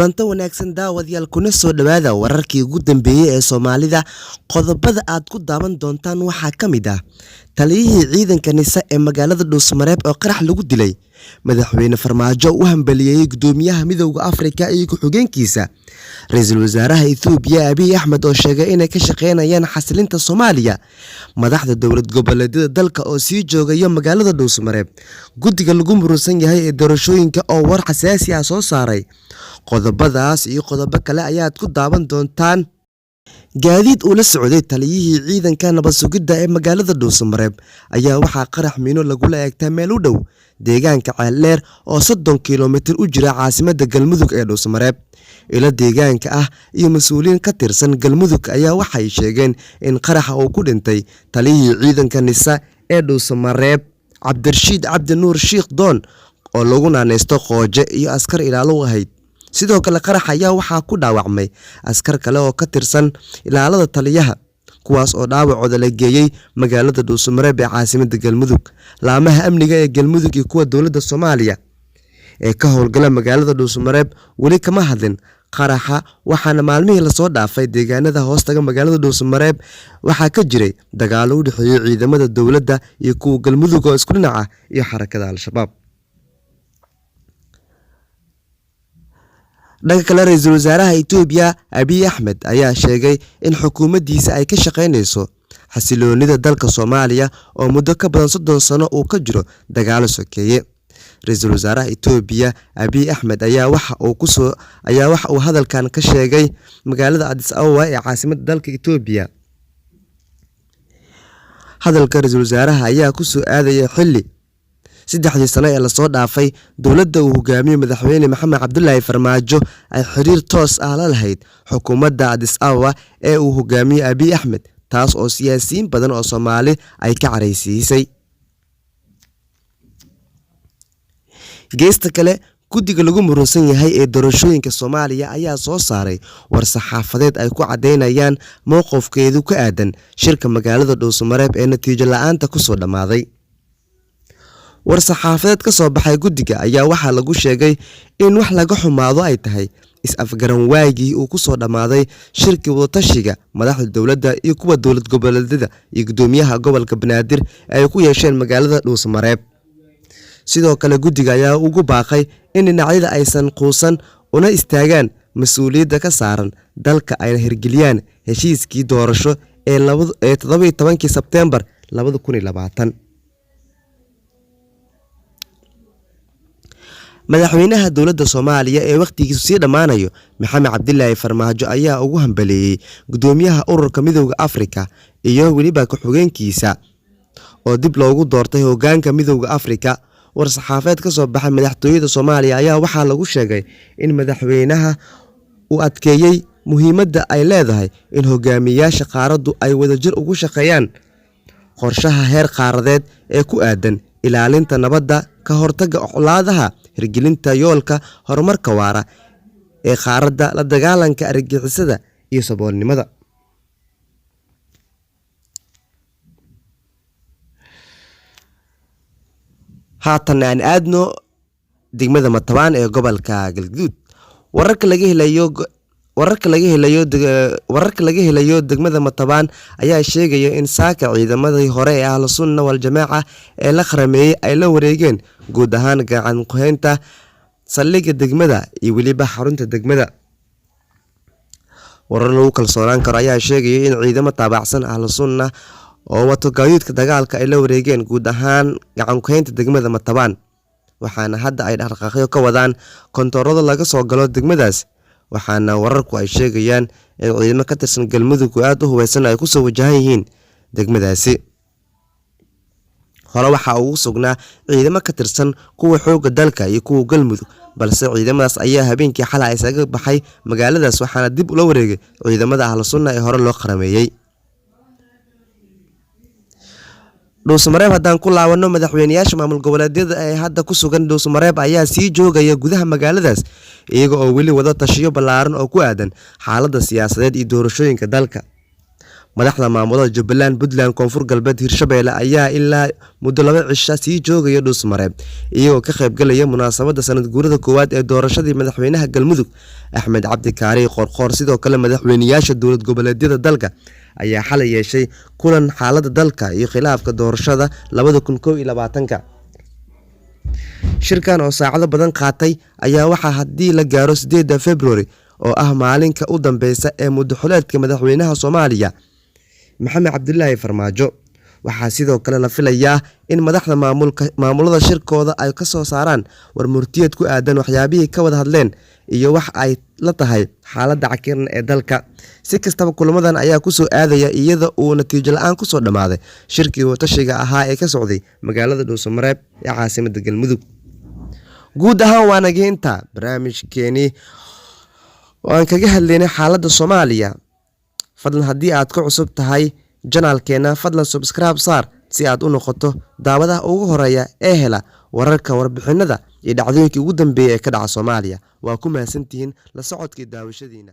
kulanto wanaagsan daawadayaal kuna soo dhawaada wararkii ugu dambeeyay ee Soomaalida. Qodobada aad ku daawan doontaan waxaa ka mid ah taliyihii ciidanka NISA ee magaalada Dhuusamareeb oo qarax lagu dilay, madaxweyne Farmaajo u hambalyeeyay gudoomiyaha Midowga Afrika iyo ku-xigeenkiisa, ra'iisul wasaaraha Itoobiya Abiy Ahmed oo sheegay inay ka shaqeynayaan xasilinta Soomaaliya, madaxda dowlad goboleedyada dalka oo sii joogaya magaalada Dhuusamareeb, guddiga lagu muransan yahay ee doorashooyinka oo war xasaasi ah soo saaray. Qodobadaas iyo qodobo kale ayaad ku daawan doontaan. Gaadiid uu la socday taliyihii ciidanka nabad sugidda ee magaalada Dhuusamareeb ayaa waxaa qarax miino lagula eegtay meel u dhow deegaanka Ceeldheer oo 30 kiiloomitir u jira caasimadda Galmudug ee Dhuusamareeb. Ila deegaanka ah iyo mas'uuliyiin ka tirsan Galmudug ayaa waxay sheegeen in qaraxa uu ku dhintay taliyihii ciidanka NISA ee Dhuusamareeb Cabdirashiid Cabdi Nuur Sheekh Doon oo lagu naaneysto Qooje iyo askar ilaalo u ahayd. Sidoo kale qarax ayaa waxaa ku dhaawacmay askar kale oo ka tirsan ilaalada taliyaha, kuwaas oo dhaawacooda la geeyay magaalada Dhuusamareeb ee caasimadda Galmudug. Laamaha amniga ee Galmudug iyo kuwa dowladda Soomaaliya ee ka howlgala magaalada Dhuusamareeb weli kama hadlin qaraxa, waxaana maalmihii la soo dhaafay deegaanada hoostaga magaalada Dhuusamareeb waxaa ka jiray dagaalo u dhexeeya ciidamada dowladda iyo kuwa Galmudug oo isku dhinac ah iyo xarakada Al-Shabaab. dhanka kale, ra'iisul wasaaraha Itoobiya Abiy Ahmed ayaa sheegay in xukuumaddiisa ay ka shaqeynayso xasiloonida dalka Soomaaliya oo muddo ka badan 30 sano uu ka jiro dagaalo sokeeye. Ra'iisul wasaaraha Itoobiya Abiy Ahmed ayaa waxa uu hadalkan ka sheegay magaalada Addis Ababa ee caasimadda dalka Itoobiya. Hadalka ra'iisul wasaaraha ayaa ku soo aadaya xilli 3 sano ee la soo dhaafay dowladda uu hogaamiyo madaxweyne Maxamed Cabdullaahi Farmaajo ay xiriir toos ah la lahayd xukuumadda Addis Ababa ee uu hogaamiyo Abiy Ahmed, taas oo siyaasiyiin badan oo Soomaali ay ka careysiisay. Geesta kale, guddiga lagu muransan yahay ee doorashooyinka Soomaaliya ayaa soo saaray war saxaafadeed ay ku cadeynayaan mowqifkeedu ka aadan shirka magaalada Dhuusamareeb ee natiijo la'aanta ku soo dhamaaday. war saxaafadeed ka soo baxay guddiga ayaa waxaa lagu sheegay in wax laga xumaado ay tahay is-afgaran waagii uu ku soo dhamaaday shirkii wadatashiga madaxda dowladda iyo kuwa dowlad goboleedyada iyo gudoomiyaha gobolka Banaadir ay ku yeesheen magaalada Dhuusamareeb. Sidoo kale, guddiga ayaa ugu baaqay in dhinacyada aysan quusan una istaagaan mas'uuliyadda ka saaran dalka ayna hirgeliyaan heshiiskii doorasho ee 17 Sebteembar 2020. madaxweynaha dowladda Soomaaliya ee waqtigiisu sii dhamaanayo Maxamed Cabdullaahi Farmaajo ayaa ugu hambaleeyay gudoomiyaha ururka Midowga Afrika iyo weliba ku-xigeenkiisa oo dib loogu doortay hoggaanka Midowga Afrika. war saxaafadeed ka soo baxay madaxtooyada Soomaaliya ayaa waxaa lagu sheegay in madaxweynaha uu adkeeyay muhiimadda ay leedahay in hogaamiyaasha qaaraddu ay wadajir ugu shaqeeyaan qorshaha heer qaaradeed ee ku aadan ilaalinta nabadda, ka hortagga colaadaha, hirgelinta yoolka horumarka waara ee qaaradda, la dagaalanka argagixisada iyo saboolnimada. haatan aan aadno degmada Matabaan ee gobolka Galgaduud. wararka laga helayo degmada Matabaan ayaa sheegaya in saaka ciidamadii hore ee Ahlus Sunna wal Jamaaca ee la qarameeyay ay la wareegeen guud ahaan gacan ku haynta saldhigga degmada iyo weliba xarunta degmada. warar lagu kalsoonaan karo ayaa sheegaya in ciidamo taabacsan Ahlus Sunna oo wato gaadiidka dagaalka ay la wareegeen guud ahaan gacan ku haynta degmada Matabaan, waxaana hadda ay dhaqdhaqaaqyo ka wadaan kontaroolada laga soo galo degmadaas. waxaana wararku ay sheegayaan in ciidamo ka tirsan Galmudug aad u hubeysan ay ku soo wajahan yihiin degmadaasi. hore waxa uu sugnaa ciidamo ka tirsan kuwa xoogga dalka iyo kuwa Galmudug, balse ciidamadaas ayaa habeenkii xalay isaga baxay magaaladaas, waxaana dib ula wareegay ciidamada Ahlus Sunna ee hore loo qarameeyay. Dhuusamareeb haddaan ku laabano, madaxweynayaasha maamul goboleedyada ee hadda ku sugan Dhuusamareeb ayaa sii joogaya gudaha magaaladaas iyaga oo weli wada tashiyo ballaaran oo ku aadan xaaladda siyaasadeed iyo doorashooyinka dalka. madaxda maamulada Jubbaland, Puntland, Koonfur Galbeed, Hirshabelle ayaa ilaa muddo 2 cisho sii joogaya Dhuusamareeb iyagoo ka qayb galaya munaasabadda sanad guurida koowaad ee doorashadii madaxweynaha Galmudug Axmed Cabdi Kaari Qorqor. Sidoo kale madaxweynayaasha dowlad goboleedyada dalka ayaa xalay yeeshay kulan xaaladda dalka iyo khilaafka doorashada 2021. Shirkan oo saacado badan qaatay ayaa waxaa haddii la gaaro 8 February oo ah maalinka u dambeysa ee muddo xuleedka madaxweynaha Soomaaliya Maxamed Cabdullaahi Farmaajo. Waxaa sidoo kale la filayaa in madaxda maamulada shirkooda ay ka soo saaraan war murtiyeed ku aadan waxyaabihii ka wada hadleen iyo wax ay la tahay xaaladda cakiran ee dalka. Si kastaba kulamadan ayaa ku soo aadaya iyada uu natiijo la'aan ku soo dhamaaday shirkii watashiga ahaa ee ka socday magaalada Dhuusamareeb ee caasimadda Galmudug. Guud ahaan waa nageynta barnaamijkeeni oo aan kaga hadlaynay xaaladda Soomaaliya. Fadlan haddii aad ka cusub tahay channelkeena fadlan subscribe saar si aad u noqoto daawadaha ugu horeeya ee hela wararka warbixinada iyo dhacdooyinkii ugu dambeeyay ee ka dhaca Soomaaliya. Waa ku mahadsantihiin la socodkii daawashadiina.